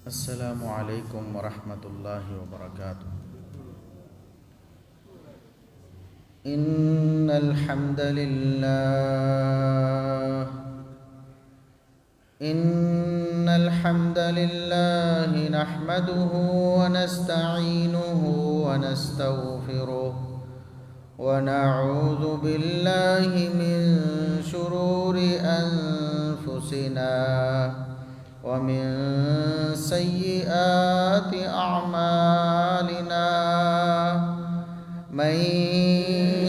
السلام علیکم ورحمۃ اللہ وبرکاتہ۔ ان الحمد للہ نحمده ونستعینه ونستغفره ونعوذ باللہ من شرور انفسنا ومن سیئات اعمالنا من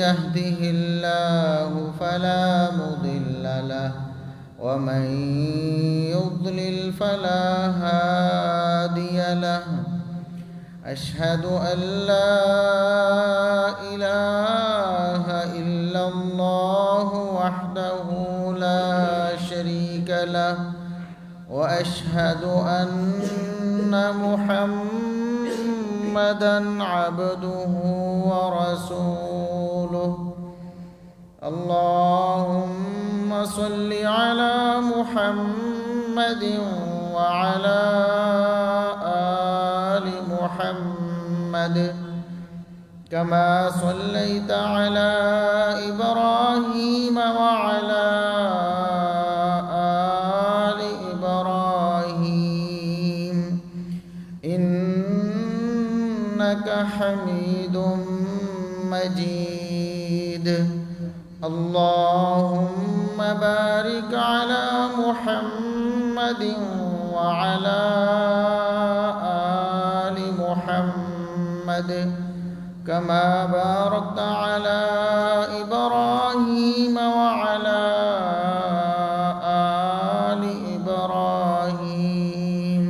يهده الله فلا مضل له ومن يضلل فلا هادي له أشهد أن لا إله إلا الله وحده لا شريك له وأشهد أن محمدًا عبده ورسوله اللهم صل على محمد وعلى آل محمد كما صليت على إبراهيم وعلى آل إبراهيم إنك حميد مجيد اللهم بارك على محمد وعلى آل محمد كما باركت على إبراهيم وعلى آل إبراهيم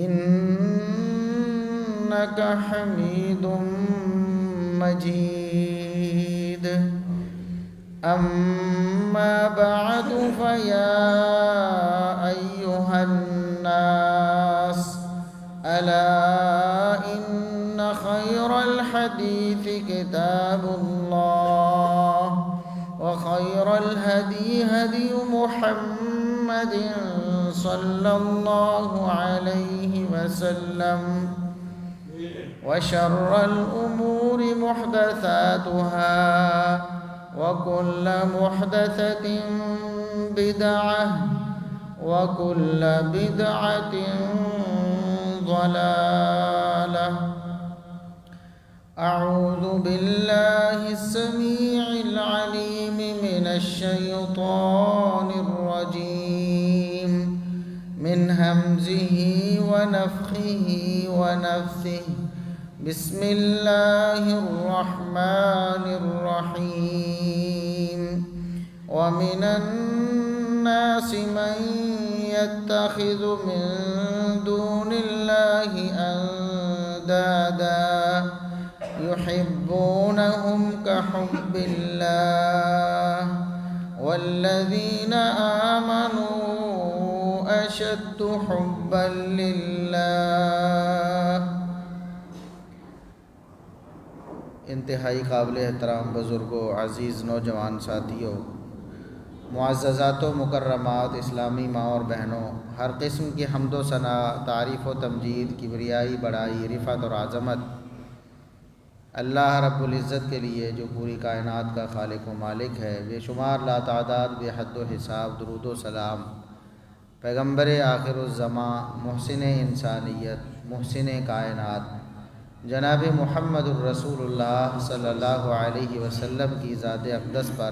إنك حميد مجيد أما بعد فيا أيها الناس ألا إن خير الحديث كتاب الله وخير الهدي هدي محمد صلى الله عليه وسلم وشر الأمور محدثاتها وكل محدثة بدعة وكل بدعة ضلالة أعوذ بالله السميع العليم من الشيطان الرجيم من همزه ونفخه ونفثه بسم الله الرحمن الرحيم ومن الناس من يتخذ من دون الله أندادا يحبونهم كحب الله والذين آمنوا أشد حبا لله۔ انتہائی قابل احترام بزرگوں، عزیز نوجوان ساتھیوں، معززات و مکرمات اسلامی ماں اور بہنوں، ہر قسم کی حمد و ثنا، تعریف و تمجید، کبریائی، بڑائی، رفعت اور عظمت اللہ رب العزت کے لیے جو پوری کائنات کا خالق و مالک ہے۔ بے شمار لا تعداد بے حد و حساب درود و سلام پیغمبر آخر الزماں، محسن انسانیت، محسن کائنات جناب محمد الرسول اللہ صلی اللہ علیہ وسلم کی ذات اقدس پر۔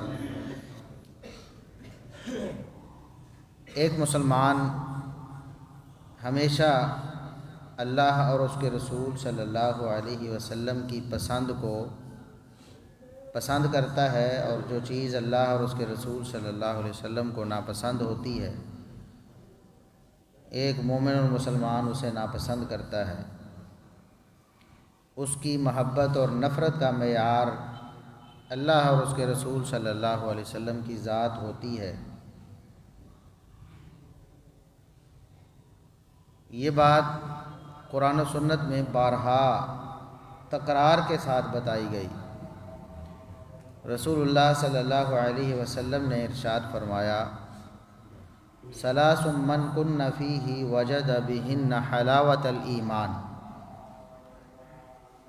ایک مسلمان ہمیشہ اللہ اور اس کے رسول صلی اللہ علیہ وسلم کی پسند کو پسند کرتا ہے، اور جو چیز اللہ اور اس کے رسول صلی اللہ علیہ وسلم کو ناپسند ہوتی ہے ایک مومن اور مسلمان اسے ناپسند کرتا ہے۔ اس کی محبت اور نفرت کا معیار اللہ اور اس کے رسول صلی اللہ علیہ وسلم کی ذات ہوتی ہے۔ یہ بات قرآن و سنت میں بارہا تکرار کے ساتھ بتائی گئی۔ رسول اللہ صلی اللہ علیہ وسلم نے ارشاد فرمایا، ثلاث من کن فیہ وجد بہن حلاوت الایمان،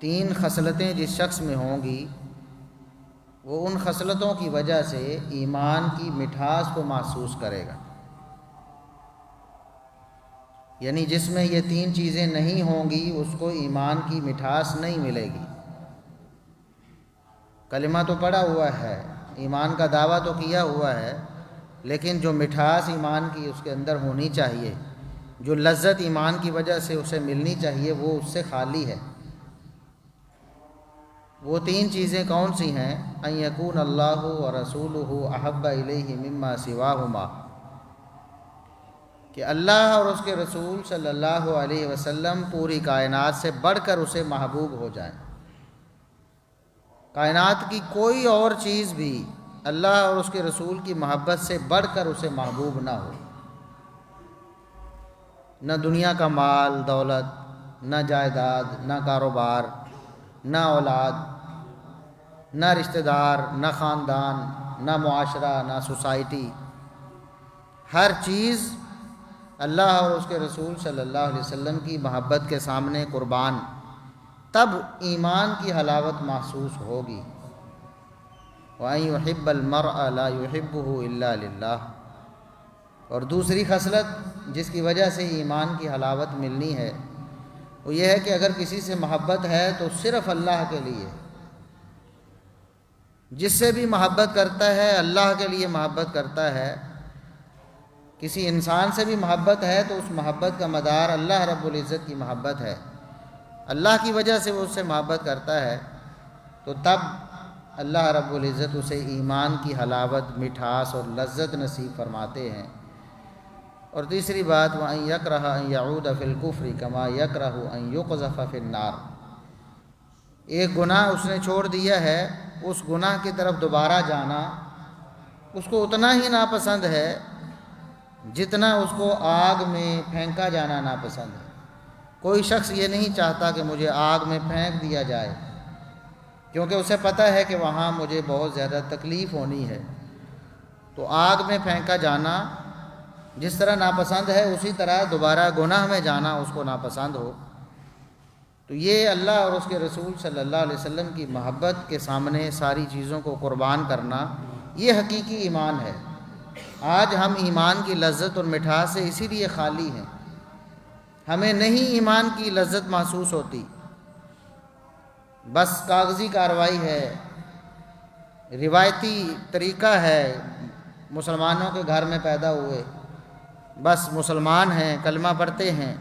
3 خصلتیں جس شخص میں ہوں گی وہ ان خصلتوں کی وجہ سے ایمان کی مٹھاس کو محسوس کرے گا۔ یعنی جس میں یہ 3 چیزیں نہیں ہوں گی اس کو ایمان کی مٹھاس نہیں ملے گی۔ کلمہ تو پڑھا ہوا ہے، ایمان کا دعویٰ تو کیا ہوا ہے، لیکن جو مٹھاس ایمان کی اس کے اندر ہونی چاہیے، جو لذت ایمان کی وجہ سے اسے ملنی چاہیے، وہ اس سے خالی ہے۔ وہ 3 چیزیں کون سی ہیں؟ ان یکون اللہ ورسولہ احب الیہ مما سواہما، کہ اللہ اور اس کے رسول صلی اللہ علیہ وسلم پوری کائنات سے بڑھ کر اسے محبوب ہو جائیں۔ کائنات کی کوئی اور چیز بھی اللہ اور اس کے رسول کی محبت سے بڑھ کر اسے محبوب نہ ہو۔ نہ دنیا کا مال دولت، نہ جائیداد، نہ کاروبار، نہ اولاد، نہ رشتہ دار، نہ خاندان، نہ معاشرہ، نہ سوسائٹی، ہر چیز اللہ اور اس کے رسول صلی اللہ علیہ وسلم کی محبت کے سامنے قربان، تب ایمان کی حلاوت محسوس ہوگی۔ وَأَن يُحِبَّ الْمَرْءَ لَا يُحِبُّهُ إِلَّا لِلَّهِ، اور دوسری خصلت جس کی وجہ سے ایمان کی حلاوت ملنی ہے وہ یہ ہے کہ اگر کسی سے محبت ہے تو صرف اللہ کے لیے، جس سے بھی محبت کرتا ہے اللہ کے لیے محبت کرتا ہے۔ کسی انسان سے بھی محبت ہے تو اس محبت کا مدار اللہ رب العزت کی محبت ہے، اللہ کی وجہ سے وہ اس سے محبت کرتا ہے، تو تب اللہ رب العزت اسے ایمان کی حلاوت، مٹھاس اور لذت نصیب فرماتے ہیں۔ اور تیسری بات، وَأَن يَكْرَهَ أَن يَعُودَ فِي الْكُفْرِ كَمَا يَكْرَهُ أَن يُقْذَفَ فِي النَّارِ، ایک گناہ اس نے چھوڑ دیا ہے، اس گناہ کی طرف دوبارہ جانا اس کو اتنا ہی ناپسند ہے جتنا اس کو آگ میں پھینکا جانا ناپسند ہے۔ کوئی شخص یہ نہیں چاہتا کہ مجھے آگ میں پھینک دیا جائے، کیونکہ اسے پتہ ہے کہ وہاں مجھے بہت زیادہ تکلیف ہونی ہے۔ تو آگ میں پھینکا جانا جس طرح ناپسند ہے، اسی طرح دوبارہ گناہ میں جانا اس کو ناپسند ہو۔ تو یہ اللہ اور اس کے رسول صلی اللہ علیہ وسلم کی محبت کے سامنے ساری چیزوں کو قربان کرنا، یہ حقیقی ایمان ہے۔ آج ہم ایمان کی لذت اور مٹھاس سے اسی لیے خالی ہیں، ہمیں نہیں ایمان کی لذت محسوس ہوتی، بس کاغذی کارروائی ہے، روایتی طریقہ ہے، مسلمانوں کے گھر میں پیدا ہوئے، بس مسلمان ہیں، کلمہ پڑھتے ہیں،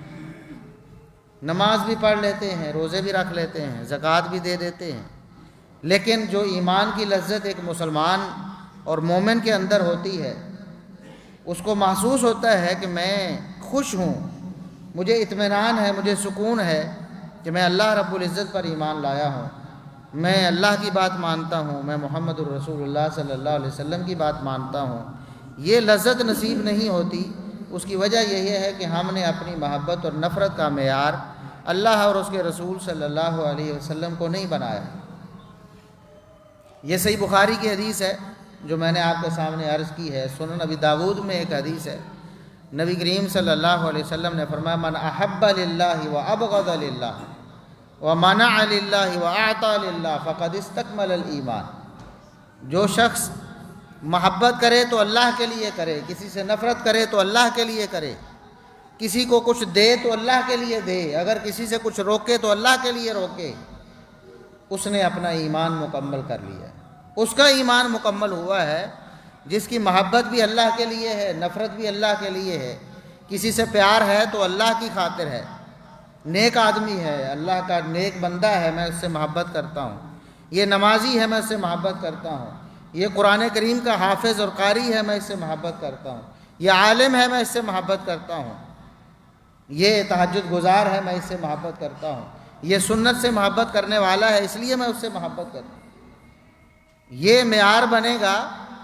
نماز بھی پڑھ لیتے ہیں، روزے بھی رکھ لیتے ہیں، زکوٰۃ بھی دے دیتے ہیں، لیکن جو ایمان کی لذت ایک مسلمان اور مومن کے اندر ہوتی ہے، اس کو محسوس ہوتا ہے کہ میں خوش ہوں، مجھے اطمینان ہے، مجھے سکون ہے کہ میں اللہ رب العزت پر ایمان لایا ہوں، میں اللہ کی بات مانتا ہوں، میں محمد الرسول اللہ صلی اللہ علیہ وسلم کی بات مانتا ہوں۔ یہ لذت نصیب نہیں ہوتی، اس کی وجہ یہی ہے کہ ہم نے اپنی محبت اور نفرت کا معیار اللہ اور اس کے رسول صلی اللہ علیہ وسلم کو نہیں بنایا۔ یہ صحیح بخاری کی حدیث ہے جو میں نے آپ کے سامنے عرض کی ہے۔ سنن ابی داود میں ایک حدیث ہے، نبی کریم صلی اللہ علیہ وسلم نے فرمایا، من احب للہ وابغض للہ ومنع للہ واعطى للہ فقد استکمل الایمان، جو شخص محبت کرے تو اللہ کے لیے کرے، کسی سے نفرت کرے تو اللہ کے لیے کرے، کسی کو کچھ دے تو اللہ کے لیے دے، اگر کسی سے کچھ روکے تو اللہ کے لیے روکے، اس نے اپنا ایمان مکمل کر لیا ہے۔ اس کا ایمان مکمل ہوا ہے جس کی محبت بھی اللہ کے لیے ہے، نفرت بھی اللہ کے لیے ہے، کسی سے پیار ہے تو اللہ کی خاطر ہے، نیک آدمی ہے، اللہ کا نیک بندہ ہے، میں اس سے محبت کرتا ہوں، یہ نمازی ہے، میں اس سے محبت کرتا ہوں، یہ قرآن کریم کا حافظ اور قاری ہے، میں اس سے محبت کرتا ہوں، یہ عالم ہے، میں اس سے محبت کرتا ہوں، یہ تہجد گزار ہے، میں اس سے محبت کرتا ہوں، یہ سنت سے محبت کرنے والا ہے، اس لیے میں اس سے محبت کرتا ہوں۔ یہ معیار بنے گا،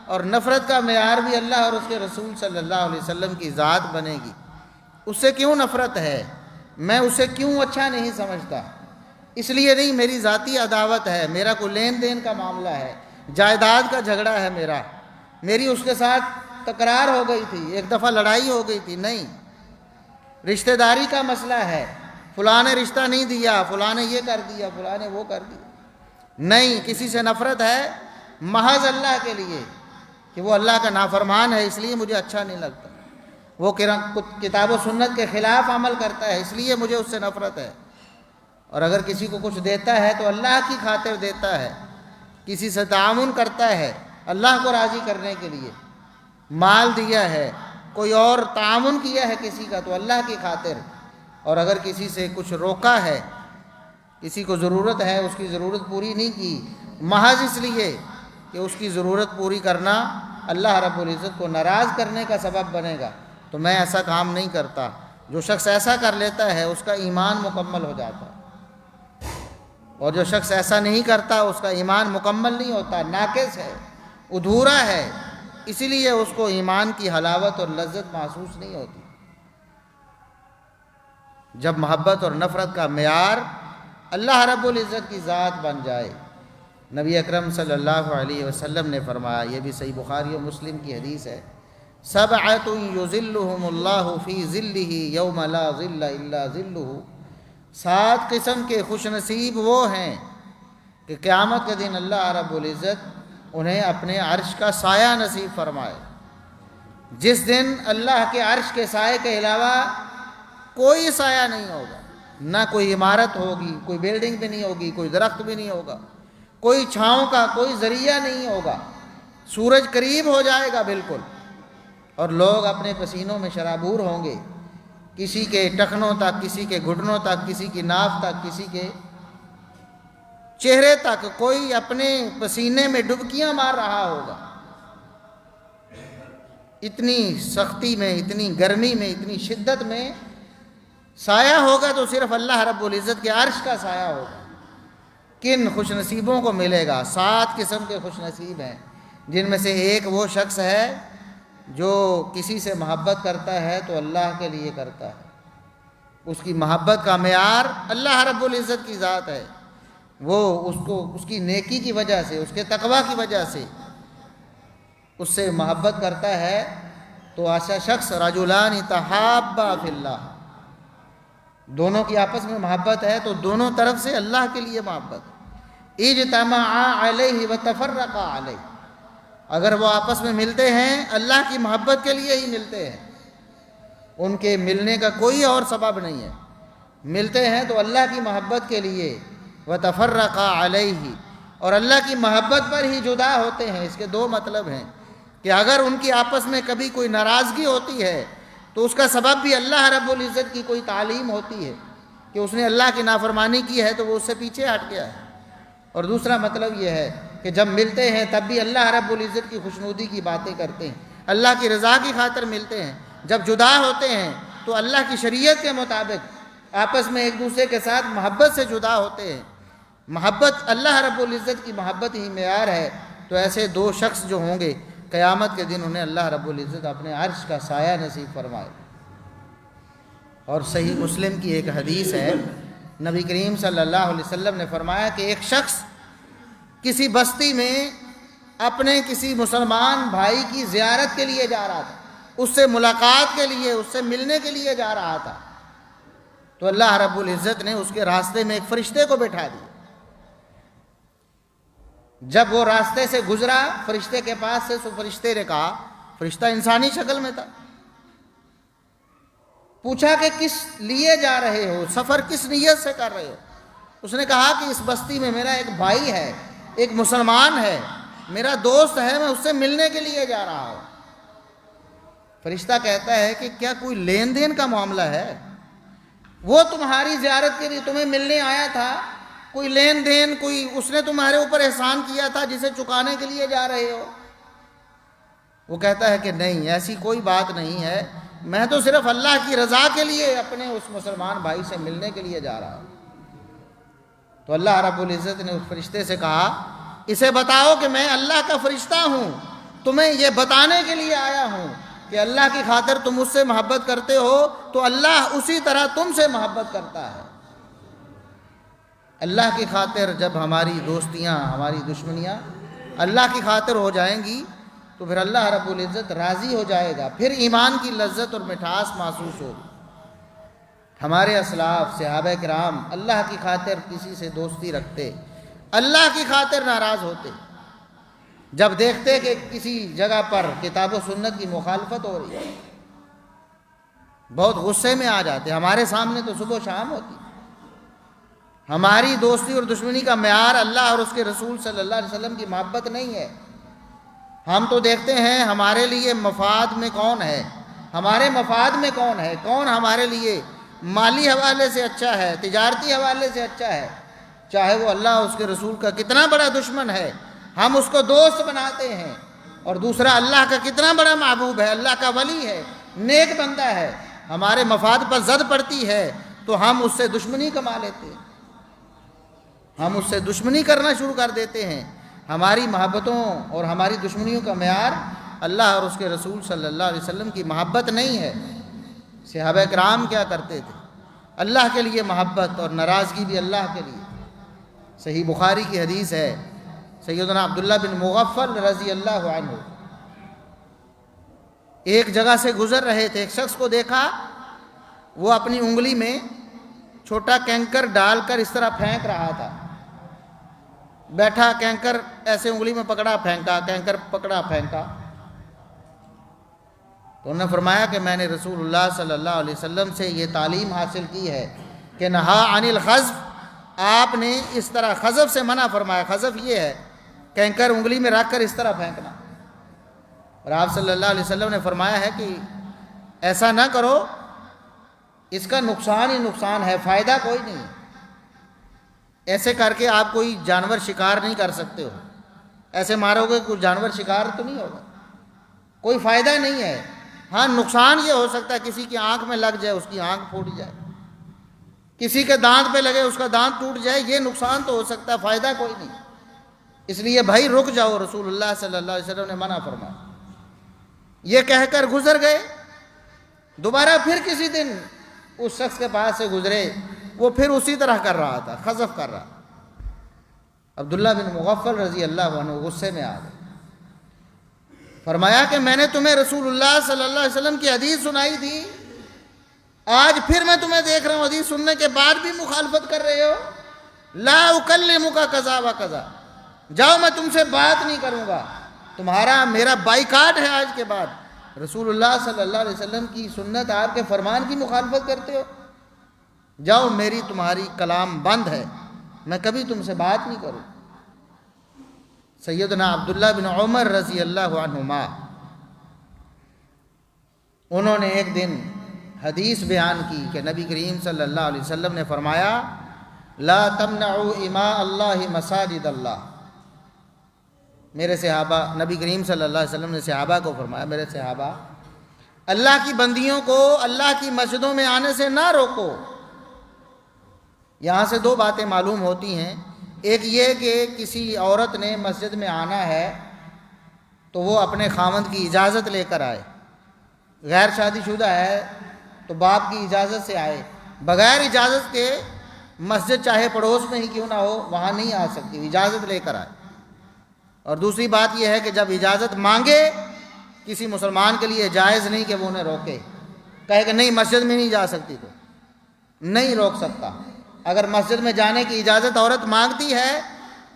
اور نفرت کا معیار بھی اللہ اور اس کے رسول صلی اللہ علیہ وسلم کی ذات بنے گی۔ اس سے کیوں نفرت ہے، میں اسے کیوں اچھا نہیں سمجھتا، اس لیے نہیں، میری ذاتی عداوت ہے، میرا کوئی لین دین کا معاملہ ہے، جائیداد کا جھگڑا ہے، میری اس کے ساتھ تکرار ہو گئی تھی، ایک دفعہ لڑائی ہو گئی تھی، نہیں، رشتہ داری کا مسئلہ ہے، فلاں نے رشتہ نہیں دیا، فلاں نے یہ کر دیا، فلاں نے وہ کر دیا، نہیں، کسی سے نفرت ہے محض اللہ کے لیے کہ وہ اللہ کا نافرمان ہے اس لیے مجھے اچھا نہیں لگتا، وہ کتاب و سنت کے خلاف عمل کرتا ہے اس لیے مجھے اس سے نفرت ہے، اور اگر کسی کو کچھ دیتا ہے تو اللہ کی خاطر دیتا ہے، کسی سے تعاون کرتا ہے اللہ کو راضی کرنے کے لیے، مال دیا ہے، کوئی اور تعاون کیا ہے کسی کا تو اللہ کی خاطر، اور اگر کسی سے کچھ روکا ہے، کسی کو ضرورت ہے اس کی ضرورت پوری نہیں کی محض اس لیے کہ اس کی ضرورت پوری کرنا اللہ رب العزت کو ناراض کرنے کا سبب بنے گا، تو میں ایسا کام نہیں کرتا۔ جو شخص ایسا کر لیتا ہے اس کا ایمان مکمل ہو جاتا ہے، اور جو شخص ایسا نہیں کرتا اس کا ایمان مکمل نہیں ہوتا، ناقص ہے، ادھورا ہے، اسی لیے اس کو ایمان کی حلاوت اور لذت محسوس نہیں ہوتی۔ جب محبت اور نفرت کا معیار اللہ رب العزت کی ذات بن جائے، نبی اکرم صلی اللہ علیہ وسلم نے فرمایا، یہ بھی صحیح بخاری و مسلم کی حدیث ہے، سبعۃ یظلھم اللہ فی ظلہ یوم لا ظل الا ظلہ، 7 قسم کے خوش نصیب وہ ہیں کہ قیامت کے دن اللہ رب العزت انہیں اپنے عرش کا سایہ نصیب فرمائے، جس دن اللہ کے عرش کے سائے کے علاوہ کوئی سایہ نہیں ہوگا، نہ کوئی عمارت ہوگی، کوئی بلڈنگ بھی نہیں ہوگی، کوئی درخت بھی نہیں ہوگا، کوئی چھاؤں کا کوئی ذریعہ نہیں ہوگا، سورج قریب ہو جائے گا بالکل، اور لوگ اپنے پسینوں میں شرابور ہوں گے، کسی کے ٹخنوں تک، کسی کے گھٹنوں تک، کسی کی ناف تک، کسی کے چہرے تک، کوئی اپنے پسینے میں ڈبکیاں مار رہا ہوگا، اتنی سختی میں، اتنی گرمی میں، اتنی شدت میں سایہ ہوگا تو صرف اللہ رب العزت کے عرش کا سایہ ہوگا۔ کن خوش نصیبوں کو ملے گا؟ 7 قسم کے خوش نصیب ہیں، جن میں سے ایک وہ شخص ہے جو کسی سے محبت کرتا ہے تو اللہ کے لیے کرتا ہے، اس کی محبت کا معیار اللہ رب العزت کی ذات ہے، وہ اس کی نیکی کی وجہ سے، اس کے تقوی کی وجہ سے اس سے محبت کرتا ہے، تو ایسا شخص رجلان تحابا فی اللہ، دونوں کی آپس میں محبت ہے تو دونوں طرف سے اللہ کے لیے محبت، اجتمعا علیہ وتفرقا علیہ، اگر وہ آپس میں ملتے ہیں اللہ کی محبت کے لیے ہی ملتے ہیں، ان کے ملنے کا کوئی اور سبب نہیں ہے، ملتے ہیں تو اللہ کی محبت کے لیے، وتفرقا علیہ، اور اللہ کی محبت پر ہی جدا ہوتے ہیں۔ اس کے 2 مطلب ہیں کہ اگر ان کی آپس میں کبھی کوئی ناراضگی ہوتی ہے تو اس کا سبب بھی اللہ رب العزت کی کوئی تعلیم ہوتی ہے کہ اس نے اللہ کی نافرمانی کی ہے تو وہ اس سے پیچھے ہٹ گیا ہے، اور دوسرا مطلب یہ ہے کہ جب ملتے ہیں تب بھی اللہ رب العزت کی خوشنودی کی باتیں کرتے ہیں، اللہ کی رضا کی خاطر ملتے ہیں، جب جدا ہوتے ہیں تو اللہ کی شریعت کے مطابق آپس میں ایک دوسرے کے ساتھ محبت سے جدا ہوتے ہیں، محبت اللہ رب العزت کی محبت ہی معیار ہے، تو ایسے 2 شخص جو ہوں گے قیامت کے دن انہیں اللہ رب العزت اپنے عرش کا سایہ نصیب فرمائے۔ اور صحیح مسلم کی ایک حدیث ہے، نبی کریم صلی اللہ علیہ وسلم نے فرمایا کہ ایک شخص کسی بستی میں اپنے کسی مسلمان بھائی کی زیارت کے لیے جا رہا تھا، اس سے ملاقات کے لیے، اس سے ملنے کے لیے جا رہا تھا، تو اللہ رب العزت نے اس کے راستے میں ایک فرشتے کو بٹھا دیا۔ جب وہ راستے سے گزرا فرشتے کے پاس سے، تو فرشتے نے کہا، فرشتہ انسانی شکل میں تھا، پوچھا کہ کس لیے جا رہے ہو، سفر کس نیت سے کر رہے ہو؟ اس نے کہا کہ اس بستی میں میرا ایک بھائی ہے، ایک مسلمان ہے، میرا دوست ہے، میں اس سے ملنے کے لیے جا رہا ہوں۔ فرشتہ کہتا ہے کہ کیا کوئی لین دین کا معاملہ ہے؟ وہ تمہاری زیارت کے لیے تمہیں ملنے آیا تھا، کوئی لین دین، کوئی اس نے تمہارے اوپر احسان کیا تھا جسے چکانے کے لیے جا رہے ہو؟ وہ کہتا ہے کہ نہیں، ایسی کوئی بات نہیں ہے، میں تو صرف اللہ کی رضا کے لیے اپنے اس مسلمان بھائی سے ملنے کے لیے جا رہا ہوں۔ تو اللہ رب العزت نے اس فرشتے سے کہا، اسے بتاؤ کہ میں اللہ کا فرشتہ ہوں، تمہیں یہ بتانے کے لیے آیا ہوں کہ اللہ کی خاطر تم مجھ سے محبت کرتے ہو تو اللہ اسی طرح تم سے محبت کرتا ہے۔ اللہ کی خاطر جب ہماری دوستیاں، ہماری دشمنیاں اللہ کی خاطر ہو جائیں گی تو پھر اللہ رب العزت راضی ہو جائے گا، پھر ایمان کی لذت اور مٹھاس محسوس ہو۔ ہمارے اسلاف صحابہ کرام اللہ کی خاطر کسی سے دوستی رکھتے، اللہ کی خاطر ناراض ہوتے، جب دیکھتے کہ کسی جگہ پر کتاب و سنت کی مخالفت ہو رہی ہے بہت غصے میں آ جاتے۔ ہمارے سامنے تو صبح و شام ہوتی۔ ہماری دوستی اور دشمنی کا معیار اللہ اور اس کے رسول صلی اللہ علیہ وسلم کی محبت نہیں ہے۔ ہم تو دیکھتے ہیں ہمارے لیے مفاد میں کون ہے، ہمارے مفاد میں کون ہے، کون ہمارے لیے مالی حوالے سے اچھا ہے، تجارتی حوالے سے اچھا ہے، چاہے وہ اللہ اور اس کے رسول کا کتنا بڑا دشمن ہے ہم اس کو دوست بناتے ہیں، اور دوسرا اللہ کا کتنا بڑا محبوب ہے، اللہ کا ولی ہے، نیک بندہ ہے، ہمارے مفاد پر زد پڑتی ہے تو ہم اس سے دشمنی کما لیتے ہیں، ہم اس سے دشمنی کرنا شروع کر دیتے ہیں۔ ہماری محبتوں اور ہماری دشمنیوں کا معیار اللہ اور اس کے رسول صلی اللہ علیہ وسلم کی محبت نہیں ہے۔ صحابہ کرام کیا کرتے تھے؟ اللہ کے لیے محبت اور ناراضگی بھی اللہ کے لیے۔ صحیح بخاری کی حدیث ہے، سیدنا عبداللہ بن مغفل رضی اللہ عنہ ایک جگہ سے گزر رہے تھے، ایک شخص کو دیکھا وہ اپنی انگلی میں چھوٹا کینکر ڈال کر اس طرح پھینک رہا تھا، بیٹھا کینکر ایسے انگلی میں پکڑا پھینکا، کینکر پکڑا پھینکا، تو انہوں نے فرمایا کہ میں نے رسول اللہ صلی اللہ علیہ وسلم سے یہ تعلیم حاصل کی ہے کہ نہا عن الخزف، آپ نے اس طرح خزف سے منع فرمایا۔ خزف یہ ہے کینکر انگلی میں رکھ کر اس طرح پھینکنا، اور آپ صلی اللہ علیہ وسلم نے فرمایا ہے کہ ایسا نہ کرو، اس کا نقصان ہی نقصان ہے، فائدہ کوئی نہیں، ایسے کر کے آپ کوئی جانور شکار نہیں کر سکتے ہو، ایسے مارو گے کوئی جانور شکار تو نہیں ہوگا، کوئی فائدہ نہیں ہے۔ ہاں نقصان یہ ہو سکتا ہے کسی کی آنکھ میں لگ جائے، اس کی آنکھ پھوٹ جائے، کسی کے دانت پہ لگے اس کا دانت ٹوٹ جائے، یہ نقصان تو ہو سکتا ہے، فائدہ کوئی نہیں، اس لیے بھائی رک جاؤ، رسول اللہ صلی اللہ علیہ وسلم نے منع فرمایا۔ یہ کہہ کر گزر گئے، دوبارہ پھر کسی دن اس شخص کے پاس سے گزرے، وہ پھر اسی طرح کر رہا تھا، خزف کر رہا۔ عبداللہ بن مغفل رضی اللہ عنہ غصے میں آ گئے، فرمایا کہ میں نے تمہیں رسول اللہ صلی اللہ علیہ وسلم کی حدیث سنائی تھی، آج پھر میں تمہیں دیکھ رہا ہوں حدیث سننے کے بعد بھی مخالفت کر رہے ہو، لا اکلمک کذا و کذا، جاؤ میں تم سے بات نہیں کروں گا، تمہارا میرا بائیکاٹ ہے آج کے بعد۔ رسول اللہ صلی اللہ علیہ وسلم کی سنت، آپ کے فرمان کی مخالفت کرتے ہو، جاؤ میری تمہاری کلام بند ہے، میں کبھی تم سے بات نہیں کروں۔ سیدنا عبداللہ بن عمر رضی اللہ عنہما انہوں نے ایک دن حدیث بیان کی کہ نبی کریم صلی اللہ علیہ وسلم نے فرمایا لا تمنعوا اماء اللہ مساجد اللہ۔ میرے صحابہ، نبی کریم صلی اللہ علیہ وسلم نے صحابہ کو فرمایا، میرے صحابہ اللہ کی بندیوں کو اللہ کی مسجدوں میں آنے سے نہ روکو۔ یہاں سے دو باتیں معلوم ہوتی ہیں، ایک یہ کہ کسی عورت نے مسجد میں آنا ہے تو وہ اپنے خاوند کی اجازت لے کر آئے، غیر شادی شدہ ہے تو باپ کی اجازت سے آئے، بغیر اجازت کے مسجد چاہے پڑوس میں ہی کیوں نہ ہو وہاں نہیں آ سکتی، اجازت لے کر آئے۔ اور دوسری بات یہ ہے کہ جب اجازت مانگے کسی مسلمان کے لیے جائز نہیں کہ وہ انہیں روکے، کہے کہ نہیں مسجد میں نہیں جا سکتی، تو نہیں روک سکتا۔ اگر مسجد میں جانے کی اجازت عورت مانگتی ہے،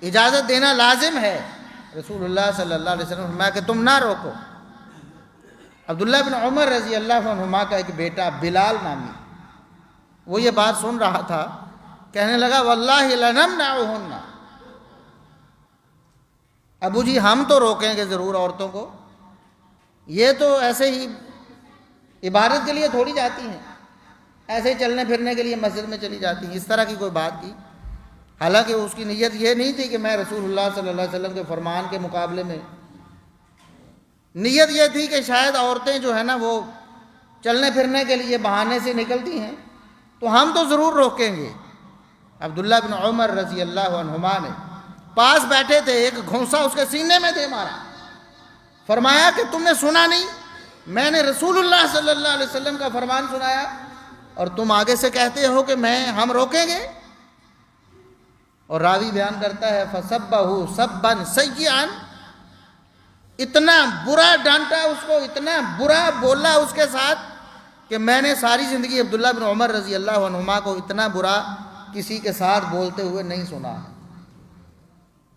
اجازت دینا لازم ہے۔ رسول اللہ صلی اللہ علیہ وسلم نے فرمایا کہ تم نہ روکو۔ عبداللہ بن عمر رضی اللہ عنہما کا ایک بیٹا بلال نامی، وہ یہ بات سن رہا تھا، کہنے لگا واللہ لنمنعہن، ابو جی ہم تو روکیں گے ضرور عورتوں کو، یہ تو ایسے ہی عبادت کے لیے تھوڑی جاتی ہیں، ایسے ہی چلنے پھرنے کے لیے مسجد میں چلی جاتی ہیں، اس طرح کی کوئی بات کی۔ حالانکہ اس کی نیت یہ نہیں تھی کہ میں رسول اللہ صلی اللہ علیہ وسلم کے فرمان کے مقابلے میں، نیت یہ تھی کہ شاید عورتیں جو ہے نا وہ چلنے پھرنے کے لیے بہانے سے نکلتی ہیں تو ہم تو ضرور روکیں گے۔ عبداللہ بن عمر رضی اللہ عنہما نے پاس بیٹھے تھے، ایک گھونسا اس کے سینے میں دے مارا، فرمایا کہ تم نے سنا نہیں، میں نے رسول اللہ صلی اللہ علیہ وسلم کا فرمان سنایا اور تم آگے سے کہتے ہو کہ ہم روکیں گے۔ اور راوی بیان کرتا ہے فَسَبَّهُ سَبًّا سَيِّئًا، اتنا برا ڈانٹا اس کو، اتنا برا بولا اس کے ساتھ کہ میں نے ساری زندگی عبداللہ بن عمر رضی اللہ عنہما کو اتنا برا کسی کے ساتھ بولتے ہوئے نہیں سنا ہے۔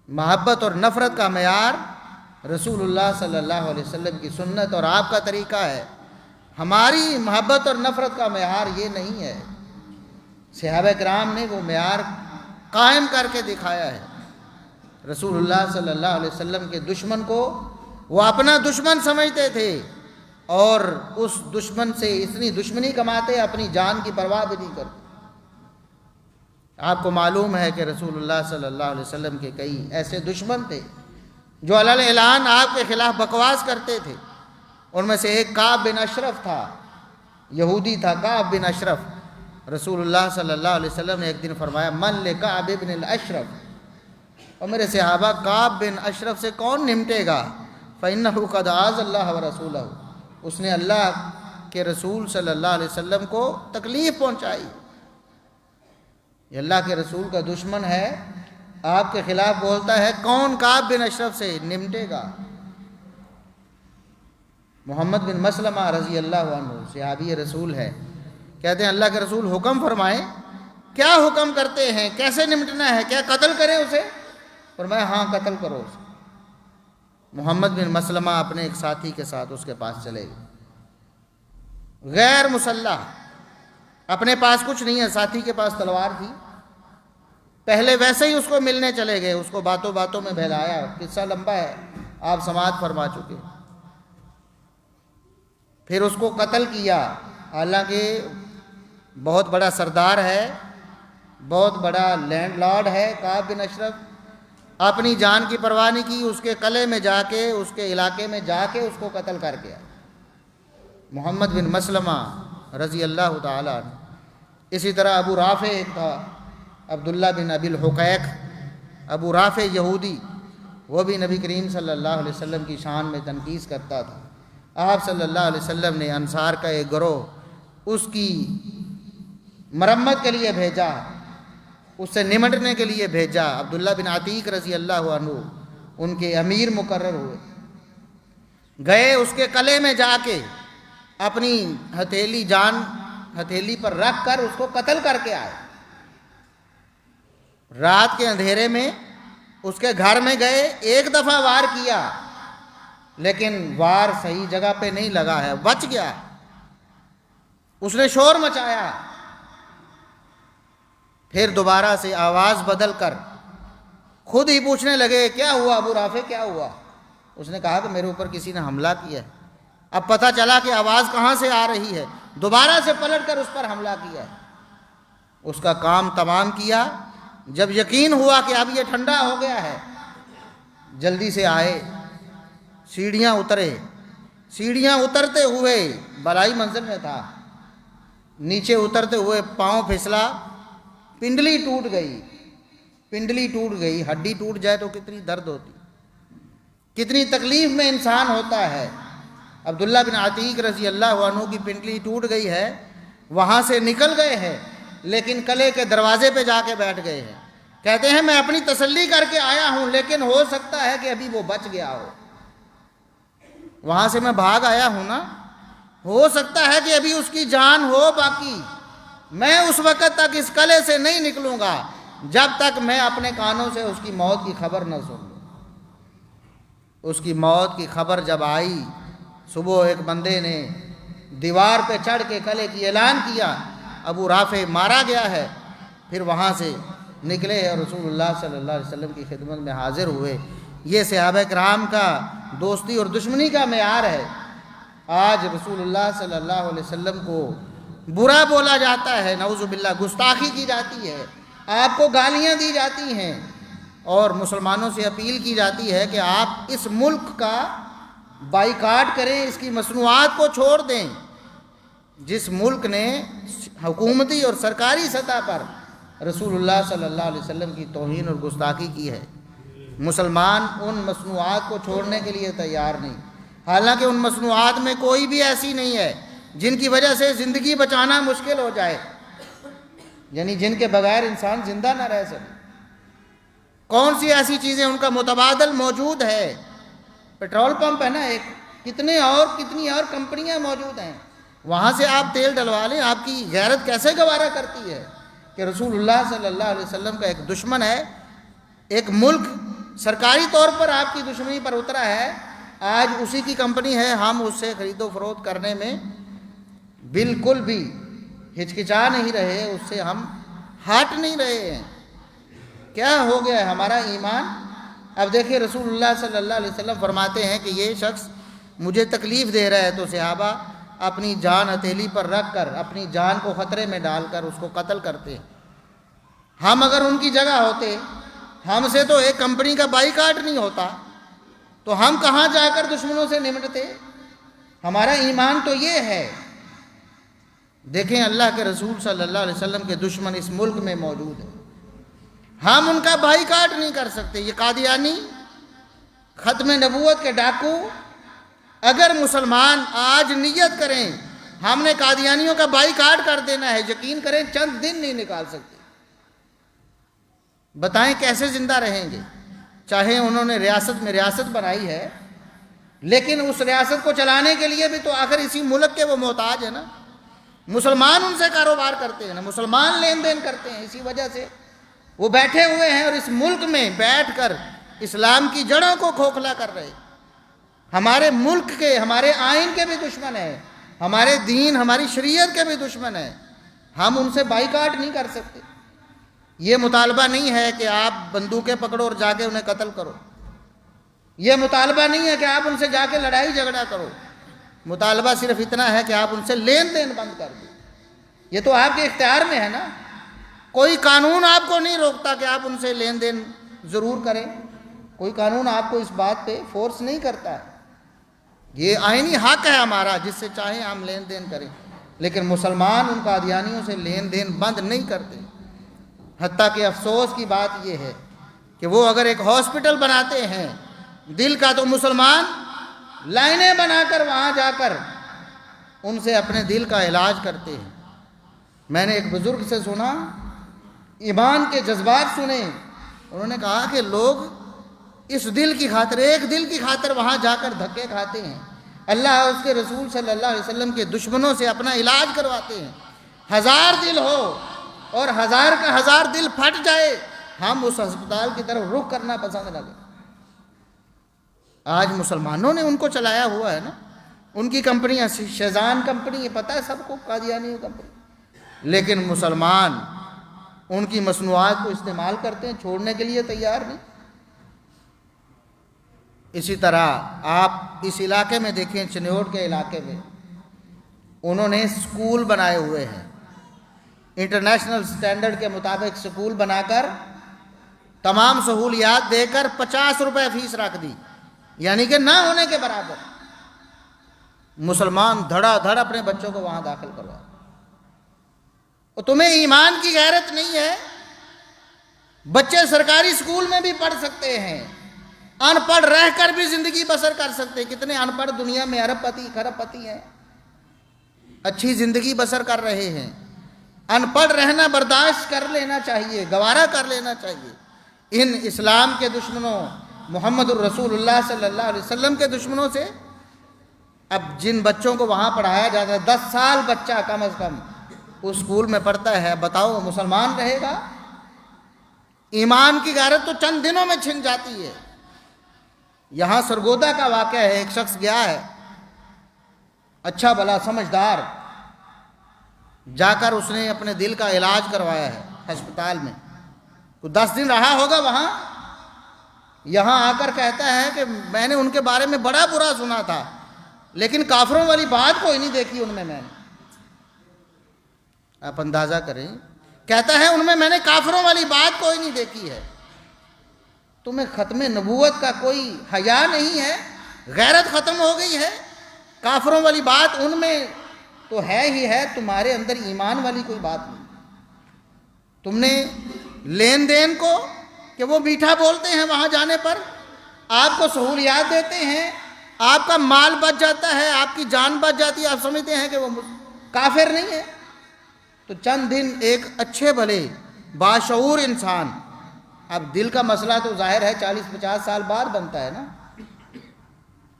محبت اور نفرت کا معیار رسول اللہ صلی اللہ علیہ وسلم کی سنت اور آپ کا طریقہ ہے، ہماری محبت اور نفرت کا معیار یہ نہیں ہے۔ صحابہ کرام نے وہ معیار قائم کر کے دکھایا ہے۔ رسول اللہ صلی اللہ علیہ وسلم کے دشمن کو وہ اپنا دشمن سمجھتے تھے، اور اس دشمن سے اتنی دشمنی کماتے اپنی جان کی پرواہ بھی نہیں کرتے۔ آپ کو معلوم ہے کہ رسول اللہ صلی اللہ علیہ وسلم کے کئی ایسے دشمن تھے جو علیہ اعلان آپ کے خلاف بکواس کرتے تھے۔ ان میں سے ایک کعب بن اشرف تھا، یہودی تھا کعب بن اشرف۔ رسول اللہ صلی اللہ علیہ وسلم نے ایک دن فرمایا من لکعب بن الاشرف، اور میرے صحابہ کعب بن اشرف سے کون نمٹے گا؟ فإنہ قد آذى اللہ ورسولہ، اس نے اللہ کے رسول صلی اللہ علیہ وسلم کو تکلیف پہنچائی۔ یہ اللہ کے رسول کا دشمن ہے، آپ کے خلاف بولتا ہے، کون کعب بن اشرف سے نمٹے گا؟ محمد بن مسلمہ رضی اللہ عنہ صحابی رسول ہے، کہتے ہیں اللہ کے رسول حکم فرمائیں، کیا حکم کرتے ہیں، کیسے نمٹنا ہے، کیا قتل کریں اسے؟ فرمایا ہاں قتل کرو اسے۔ محمد بن مسلمہ اپنے ایک ساتھی کے ساتھ اس کے پاس چلے گئے، غیر مسلح، اپنے پاس کچھ نہیں ہے، ساتھی کے پاس تلوار تھی۔ پہلے ویسے ہی اس کو ملنے چلے گئے، اس کو باتوں باتوں میں بہلایا، قصہ لمبا ہے، آپ سماعت فرما چکے۔ پھر اس کو قتل کیا، حالانکہ بہت بڑا سردار ہے، بہت بڑا لینڈ لارڈ ہے کعب بن اشرف، اپنی جان کی پرواہ نہیں کی، اس کے قلعے میں جا کے، اس کے علاقے میں جا کے اس کو قتل کر کے آیا۔ محمد بن مسلمہ رضی اللہ تعالیٰ عنہ۔ اسی طرح ابو رافع ایک تھا، عبداللہ بن ابی الحقیق، ابو رافع یہودی، وہ بھی نبی کریم صلی اللہ علیہ وسلم کی شان میں تنقیص کرتا تھا۔ آپ صلی اللہ علیہ وسلم نے انصار کا ایک گروہ اس کی مرمت کے لیے بھیجا، اس سے نمٹنے کے لیے بھیجا۔ عبداللہ بن عتیق رضی اللہ عنہ ان کے امیر مقرر ہوئے، گئے اس کے قلعے میں جا کے اپنی ہتھیلی پر رکھ کر اس کو قتل کر کے آئے۔ رات کے اندھیرے میں اس کے گھر میں گئے، ایک دفعہ وار کیا لیکن وار صحیح جگہ پہ نہیں لگا ہے، بچ گیا۔ اس نے شور مچایا، پھر دوبارہ سے آواز بدل کر خود ہی پوچھنے لگے کیا ہوا ابو رافع، کیا ہوا؟ اس نے کہا کہ میرے اوپر کسی نے حملہ کیا ہے۔ اب پتہ چلا کہ آواز کہاں سے آ رہی ہے، دوبارہ سے پلٹ کر اس پر حملہ کیا ہے۔ اس کا کام تمام کیا، جب یقین ہوا کہ اب یہ ٹھنڈا ہو گیا ہے، جلدی سے آئے، سیڑھیاں اترے، سیڑھیاں اترتے ہوئے بلائی منزل میں تھا، نیچے اترتے ہوئے پاؤں پھسلا، پنڈلی ٹوٹ گئی، پنڈلی ٹوٹ گئی۔ ہڈی ٹوٹ جائے تو کتنی درد ہوتی، کتنی تکلیف میں انسان ہوتا ہے۔ عبداللہ بن عتیق رضی اللہ عنہ کی پنڈلی ٹوٹ گئی ہے، وہاں سے نکل گئے ہیں، لیکن قلعے کے دروازے پہ جا کے بیٹھ گئے ہیں۔ کہتے ہیں میں اپنی تسلی کر کے آیا ہوں، لیکن ہو سکتا ہے کہ ابھی وہ بچ گیا ہو، وہاں سے میں بھاگ آیا ہوں نا، ہو سکتا ہے کہ ابھی اس کی جان ہو باقی۔ میں اس وقت تک اس قلعے سے نہیں نکلوں گا جب تک میں اپنے کانوں سے اس کی موت کی خبر نہ سن لوں۔ اس کی موت کی خبر جب آئی، صبح ایک بندے نے دیوار پہ چڑھ کے قلعے کی اعلان کیا ابو رافع مارا گیا ہے۔ پھر وہاں سے نکلے اور رسول اللہ صلی اللہ علیہ وسلم کی خدمت میں حاضر ہوئے۔ یہ صحابہ کرام کا دوستی اور دشمنی کا معیار ہے۔ آج رسول اللہ صلی اللہ علیہ وسلم کو برا بولا جاتا ہے، نعوذ باللہ، گستاخی کی جاتی ہے، آپ کو گالیاں دی جاتی ہیں، اور مسلمانوں سے اپیل کی جاتی ہے کہ آپ اس ملک کا بائیکاٹ کریں، اس کی مصنوعات کو چھوڑ دیں۔ جس ملک نے حکومتی اور سرکاری سطح پر رسول اللہ صلی اللہ علیہ وسلم کی توہین اور گستاخی کی ہے، مسلمان ان مصنوعات کو چھوڑنے کے لیے تیار نہیں، حالانکہ ان مصنوعات میں کوئی بھی ایسی نہیں ہے جن کی وجہ سے زندگی بچانا مشکل ہو جائے، یعنی جن کے بغیر انسان زندہ نہ رہ سکے۔ کون سی ایسی چیزیں ان کا متبادل موجود ہے پیٹرول پمپ ہے نا ایک، کتنی اور کمپنیاں موجود ہیں، وہاں سے آپ تیل ڈلوا لیں. آپ کی غیرت کیسے گوارا کرتی ہے کہ رسول اللہ صلی اللہ علیہ وسلم کا ایک دشمن ہے، ایک ملک سرکاری طور پر آپ کی دشمنی پر اترا ہے، آج اسی کی کمپنی ہے، ہم اس سے خرید و فروخت کرنے میں بالکل بھی ہچکچا نہیں رہے، اس سے ہم ہٹ نہیں رہے ہیں. کیا ہو گیا ہے ہمارا ایمان؟ اب دیکھیں رسول اللہ صلی اللہ علیہ وسلم فرماتے ہیں کہ یہ شخص مجھے تکلیف دے رہا ہے، تو صحابہ اپنی جان ہتھیلی پر رکھ کر، اپنی جان کو خطرے میں ڈال کر اس کو قتل کرتے. ہم اگر ان کی جگہ ہوتے، ہم سے تو ایک کمپنی کا بائیکاٹ نہیں ہوتا، تو ہم کہاں جا کر دشمنوں سے نمٹتے؟ ہمارا ایمان تو یہ ہے. دیکھیں اللہ کے رسول صلی اللہ علیہ وسلم کے دشمن اس ملک میں موجود ہیں، ہم ان کا بائیکاٹ نہیں کر سکتے. یہ قادیانی، ختم نبوت کے ڈاکو، اگر مسلمان آج نیت کریں ہم نے قادیانیوں کا بائیکاٹ کر دینا ہے، یقین کریں چند دن نہیں نکال سکتے. بتائیں کیسے زندہ رہیں گے؟ چاہے انہوں نے ریاست میں ریاست بنائی ہے، لیکن اس ریاست کو چلانے کے لیے بھی تو آخر اسی ملک کے وہ محتاج ہے نا. مسلمان ان سے کاروبار کرتے ہیں نا، مسلمان لین دین کرتے ہیں، اسی وجہ سے وہ بیٹھے ہوئے ہیں اور اس ملک میں بیٹھ کر اسلام کی جڑوں کو کھوکھلا کر رہے. ہمارے ملک کے، ہمارے آئین کے بھی دشمن ہیں، ہمارے دین، ہماری شریعت کے بھی دشمن ہیں. ہم ان سے بائیکاٹ نہیں کر سکتے. یہ مطالبہ نہیں ہے کہ آپ بندوقیں پکڑو اور جا کے انہیں قتل کرو، یہ مطالبہ نہیں ہے کہ آپ ان سے جا کے لڑائی جھگڑا کرو. مطالبہ صرف اتنا ہے کہ آپ ان سے لین دین بند کر دیں. یہ تو آپ کے اختیار میں ہے نا، کوئی قانون آپ کو نہیں روکتا کہ آپ ان سے لین دین ضرور کریں، کوئی قانون آپ کو اس بات پہ فورس نہیں کرتا ہے. یہ آئینی حق ہے ہمارا، جس سے چاہیں ہم لین دین کریں، لیکن مسلمان ان قادیانیوں سے لین دین بند نہیں کرتے. حتیٰ کہ افسوس کی بات یہ ہے کہ وہ اگر ایک ہاسپٹل بناتے ہیں دل کا، تو مسلمان لائنیں بنا کر وہاں جا کر ان سے اپنے دل کا علاج کرتے ہیں. میں نے ایک بزرگ سے سنا، ایمان کے جذبات سنے، انہوں نے کہا کہ لوگ اس دل کی خاطر، ایک دل کی خاطر وہاں جا کر دھکے کھاتے ہیں، اللہ اور اس کے رسول صلی اللہ علیہ وسلم کے دشمنوں سے اپنا علاج کرواتے ہیں. 1000 دل ہو اور 1000 کا 1000 دل پھٹ جائے، ہم اس ہسپتال کی طرف رخ کرنا پسند نہ کریں. آج مسلمانوں نے ان کو چلایا ہوا ہے نا، ان کی کمپنیاں، شیزان کمپنی ہے، پتہ ہے سب کو، قادیانی کمپنی، لیکن مسلمان ان کی مصنوعات کو استعمال کرتے ہیں، چھوڑنے کے لیے تیار نہیں. اسی طرح آپ اس علاقے میں دیکھیں، چنیوٹ کے علاقے میں انہوں نے سکول بنائے ہوئے ہیں، انٹرنیشنل سٹینڈرڈ کے مطابق سکول بنا کر تمام سہولیات دے کر 50 روپے فیس رکھ دی، یعنی کہ نہ ہونے کے برابر. مسلمان دھڑا دھڑ اپنے بچوں کو وہاں داخل کروا. اور تمہیں ایمان کی غیرت نہیں ہے؟ بچے سرکاری سکول میں بھی پڑھ سکتے ہیں، ان پڑھ رہ کر بھی زندگی بسر کر سکتے ہیں. کتنے ان پڑھ دنیا میں ارب پتی کھرب پتی ہیں، اچھی زندگی بسر کر رہے ہیں. ان پڑھ رہنا برداشت کر لینا چاہیے، گوارا کر لینا چاہیے. ان اسلام کے دشمنوں، محمد الرسول اللہ صلی اللہ علیہ وسلم کے دشمنوں سے اب جن بچوں کو وہاں پڑھایا جاتا ہے، 10 سال بچہ کم از کم اس اسکول میں پڑھتا ہے، بتاؤ مسلمان رہے گا؟ ایمان کی غیرت تو چند دنوں میں چھن جاتی ہے. یہاں سرگودا کا واقعہ ہے، ایک شخص گیا ہے، اچھا بھلا سمجھدار، جا کر اس نے اپنے دل کا علاج کروایا ہے ہسپتال میں. تو 10 دن رہا ہوگا وہاں، یہاں آ کر کہتا ہے کہ میں نے ان کے بارے میں بڑا برا سنا تھا، لیکن کافروں والی بات کوئی نہیں دیکھی ان میں نے. آپ اندازہ کریں، کہتا ہے ان میں نے کافروں والی بات کوئی نہیں دیکھی ہے. تمہیں ختم نبوت کا کوئی حیا نہیں ہے؟ غیرت ختم ہو گئی ہے؟ کافروں والی بات ان میں تو ہے ہی ہے، تمہارے اندر ایمان والی کوئی بات نہیں. تم نے لین دین کو کہ وہ میٹھا بولتے ہیں وہاں جانے پر، آپ کو سہولیات دیتے ہیں، آپ کا مال بچ جاتا ہے، آپ کی جان بچ جاتی ہے، آپ سمجھتے ہیں کہ وہ کافر نہیں ہے. تو چند دن ایک اچھے بھلے باشعور انسان، اب دل کا مسئلہ تو ظاہر ہے 40-50 سال بعد بنتا ہے نا،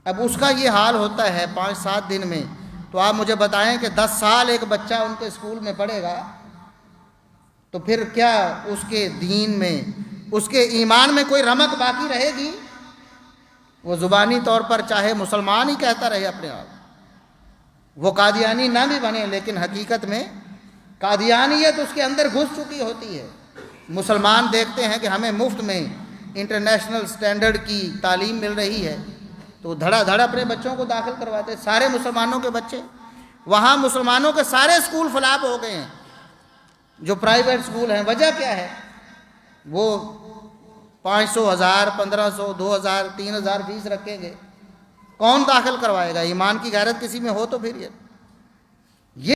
اب اس کا یہ حال ہوتا ہے 5-7 دن میں، تو آپ مجھے بتائیں کہ 10 سال ایک بچہ ان کے اسکول میں پڑھے گا تو پھر کیا اس کے دین میں، اس کے ایمان میں کوئی رمق باقی رہے گی؟ وہ زبانی طور پر چاہے مسلمان ہی کہتا رہے اپنے آپ، وہ قادیانی نہ بھی بنے، لیکن حقیقت میں قادیانیت اس کے اندر گھس چکی ہوتی ہے۔ مسلمان دیکھتے ہیں کہ ہمیں مفت میں انٹرنیشنل سٹینڈرڈ کی تعلیم مل رہی ہے تو دھڑا دھڑ اپنے بچوں کو داخل کرواتے، سارے مسلمانوں کے بچے، وہاں مسلمانوں کے سارے اسکول فلاپ ہو گئے ہیں جو پرائیویٹ اسکول ہیں۔ وجہ کیا ہے؟ وہ 500 1000 1500 2000 3000 فیس رکھیں گے، کون داخل کروائے گا؟ ایمان کی غیرت کسی میں ہو تو پھر یہ